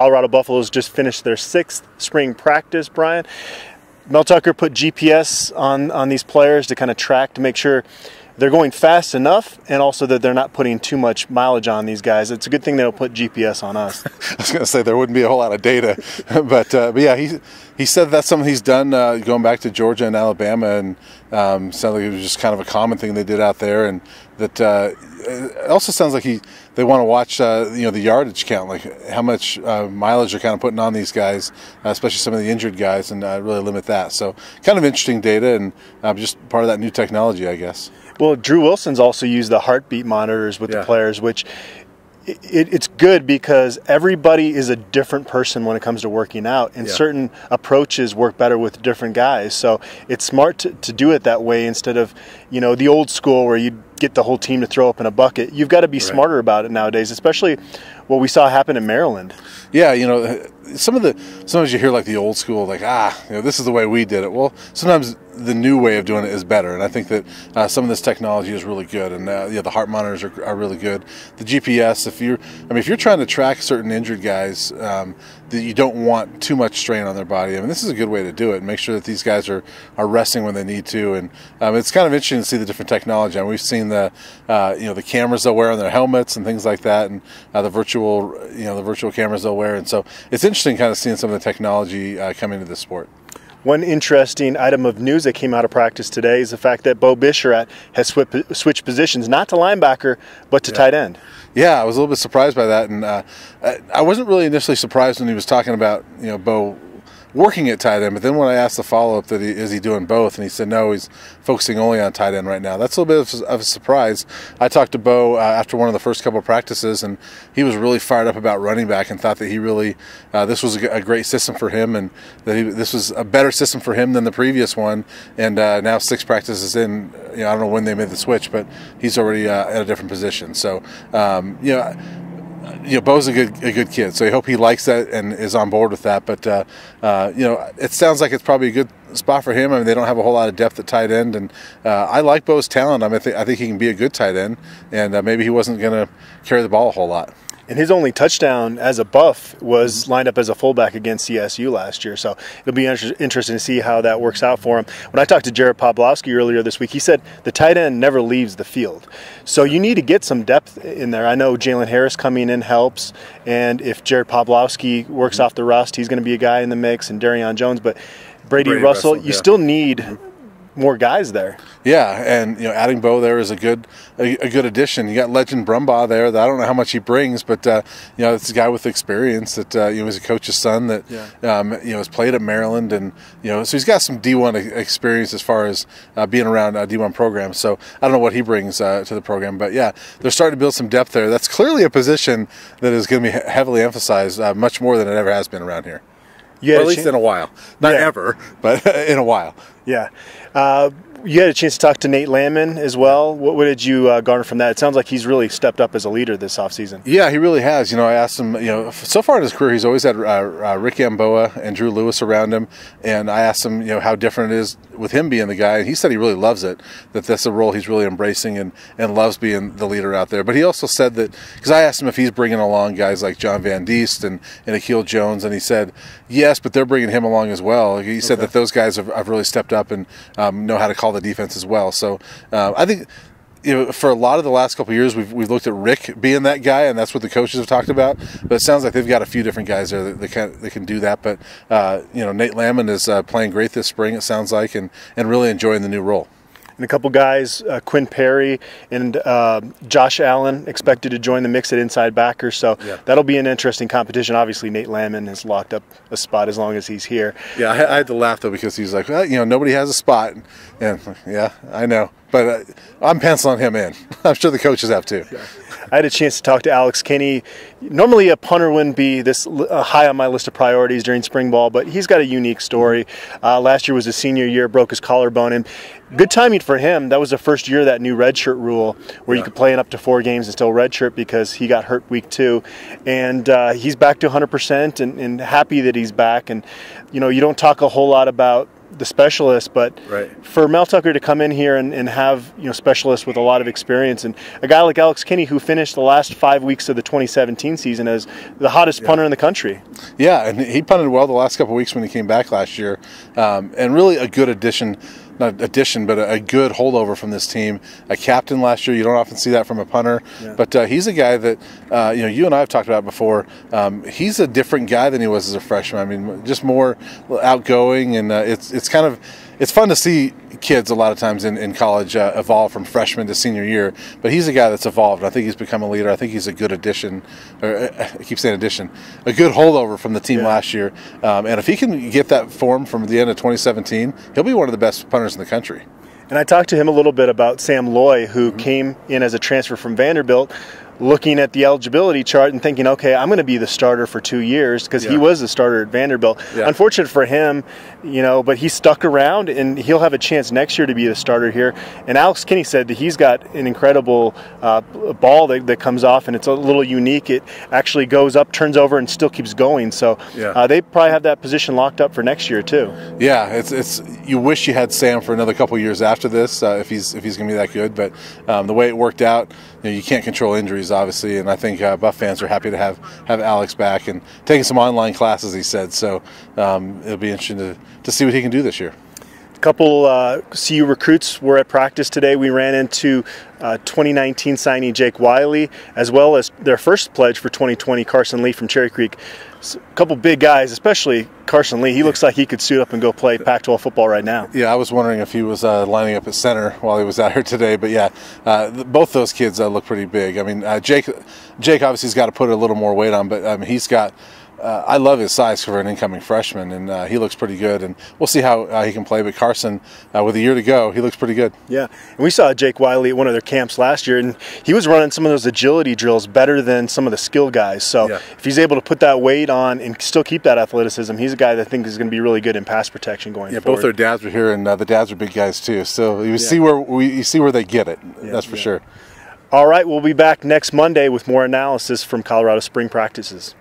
Colorado Buffaloes just finished their 6th spring practice, Brian. Mel Tucker put GPS on these players to kind of track to make sure they're going fast enough and also that they're not putting too much mileage on these guys. It's a good thing they don't put GPS on us. I was going to say there wouldn't be a whole lot of data. but yeah, he said that's something he's done going back to Georgia and Alabama, and sounds like it was just kind of a common thing they did out there, and that it also sounds like they want to watch the yardage count, like how much mileage they're kind of putting on these guys, especially some of the injured guys, and really limit that. So kind of interesting data, and just part of that new technology, I guess. Well, Drew Wilson's also used the heartbeat monitors with the players, which it's good because everybody is a different person when it comes to working out, and certain approaches work better with different guys. So it's smart to do it that way instead of, the old school where you get the whole team to throw up in a bucket. You've got to be smarter about it nowadays, especially what we saw happen in Maryland. Yeah, sometimes you hear like the old school, like, this is the way we did it. Well, sometimes the new way of doing it is better, and I think that some of this technology is really good, and the heart monitors are really good. The GPS, if you're trying to track certain injured guys that you don't want too much strain on their body, this is a good way to do it, and make sure that these guys are resting when they need to. And it's kind of interesting to see the different technology. We've seen the cameras they'll wear on their helmets and things like that, and the virtual cameras they'll wear. And so it's interesting kind of seeing some of the technology come into this sport. One interesting item of news that came out of practice today is the fact that Beau Bisharat has switched positions, not to linebacker, but to tight end. Yeah, I was a little bit surprised by that, and I wasn't really initially surprised when he was talking about Beau working at tight end, but then when I asked the follow-up that is he doing both, and he said no, he's focusing only on tight end right now. That's a little bit of a surprise. I talked to Beau after one of the first couple of practices, and he was really fired up about running back and thought that he really this was a great system for him, and that this was a better system for him than the previous one. And now 6 practices in, I don't know when they made the switch, but he's already at a different position. So Beau's a good kid, so I hope he likes that and is on board with that. But it sounds like it's probably a good spot for him. They don't have a whole lot of depth at tight end, and I like Beau's talent. I think he can be a good tight end, and maybe he wasn't going to carry the ball a whole lot. And his only touchdown as a Buff was lined up as a fullback against CSU last year. So it'll be interesting to see how that works out for him. When I talked to Jared Pawlowski earlier this week, he said the tight end never leaves the field. So you need to get some depth in there. I know Jalen Harris coming in helps. And if Jared Pawlowski works off the rust, he's going to be a guy in the mix, and Darian Jones. But Brady Russell, you still need more guys there. Yeah, and adding Beau there is a good addition. You got Legend Brumbaugh there. That I don't know how much he brings, but it's a guy with experience that he's a coach's son that has played at Maryland, and so he's got some D1 experience as far as being around D1 programs. So I don't know what he brings to the program, but yeah, they're starting to build some depth there. That's clearly a position that is going to be heavily emphasized, much more than it ever has been around here. Well, at least in a while. Not ever, but in a while. Yeah. You had a chance to talk to Nate Landman as well. What did you garner from that? It sounds like he's really stepped up as a leader this offseason. Yeah, he really has. I asked him, so far in his career, he's always had Rick Amboa and Drew Lewis around him. And I asked him, how different it is with him being the guy. And he said he really loves it, that that's a role he's really embracing and loves being the leader out there. But he also said that, because I asked him if he's bringing along guys like John Van Diest and Akil Jones, and he said, yes, but they're bringing him along as well. He said that those guys have really stepped up and know how to call the defense as well. So I think for a lot of the last couple of years we've looked at Rick being that guy, and that's what the coaches have talked about. But it sounds like they've got a few different guys there that can do that. But Nate Landman is playing great this spring, it sounds like, and really enjoying the new role. And a couple guys, Quinn Perry and Josh Allen, expected to join the mix at inside backer. So that'll be an interesting competition. Obviously, Nate Landman has locked up a spot as long as he's here. Yeah, I had to laugh, though, because he's like, well, nobody has a spot. And yeah, I know. But I'm penciling him in. I'm sure the coaches have too. Yeah. I had a chance to talk to Alex Kinney. Normally a punter wouldn't be this high on my list of priorities during spring ball, but he's got a unique story. Last year was his senior year, broke his collarbone, and good timing for him. That was the first year of that new redshirt rule where you could play in up to 4 games and still redshirt, because he got hurt week 2. And he's back to 100% and happy that he's back. And, you don't talk a whole lot about the specialist, but Right. for Mel Tucker to come in here and have specialists with a lot of experience, and a guy like Alex Kinney who finished the last 5 weeks of the 2017 season as the hottest punter in the country. Yeah, and he punted well the last couple of weeks when he came back last year, and really a good addition. Not addition, but a good holdover from this team. A captain last year, you don't often see that from a punter, but he's a guy that you and I have talked about before. He's a different guy than he was as a freshman. I mean, just more outgoing, and it's fun to see kids a lot of times in college evolve from freshman to senior year. But he's a guy that's evolved. I think he's become a leader. I think he's a good addition. Or I keep saying addition, a good holdover from the team last year. And if he can get that form from the end of 2017, he'll be one of the best punters in the country. And I talked to him a little bit about Sam Loy, who came in as a transfer from Vanderbilt, looking at the eligibility chart and thinking, okay, I'm going to be the starter for 2 years, because he was the starter at Vanderbilt. Unfortunate for him, but he stuck around, and he'll have a chance next year to be the starter here. And Alex Kinney said that he's got an incredible ball that comes off, and it's a little unique. It actually goes up, turns over, and still keeps going. So they probably have that position locked up for next year too. Yeah, it's you wish you had Sam for another couple years after this if he's going to be that good. But the way it worked out, you can't control injuries, obviously, and I think Buff fans are happy to have Alex back and taking some online classes, he said. So it'll be interesting to see what he can do this year. A couple CU recruits were at practice today. We ran into 2019 signee Jake Wiley, as well as their first pledge for 2020, Carson Lee from Cherry Creek. A couple big guys, especially Carson Lee. He looks like he could suit up and go play Pac-12 football right now. Yeah, I was wondering if he was lining up at center while he was out here today. But yeah, both those kids look pretty big. I mean, Jake obviously has got to put a little more weight on, but he's got. I love his size for an incoming freshman, and he looks pretty good. And we'll see how he can play. But Carson, with a year to go, he looks pretty good. Yeah, and we saw Jake Wiley at one of their camps last year, and he was running some of those agility drills better than some of the skill guys. So if he's able to put that weight on and still keep that athleticism, he's a guy that I think is going to be really good in pass protection going forward. Both their dads are here, and the dads are big guys too. So you see where they get it. That's for sure. All right, we'll be back next Monday with more analysis from Colorado spring practices.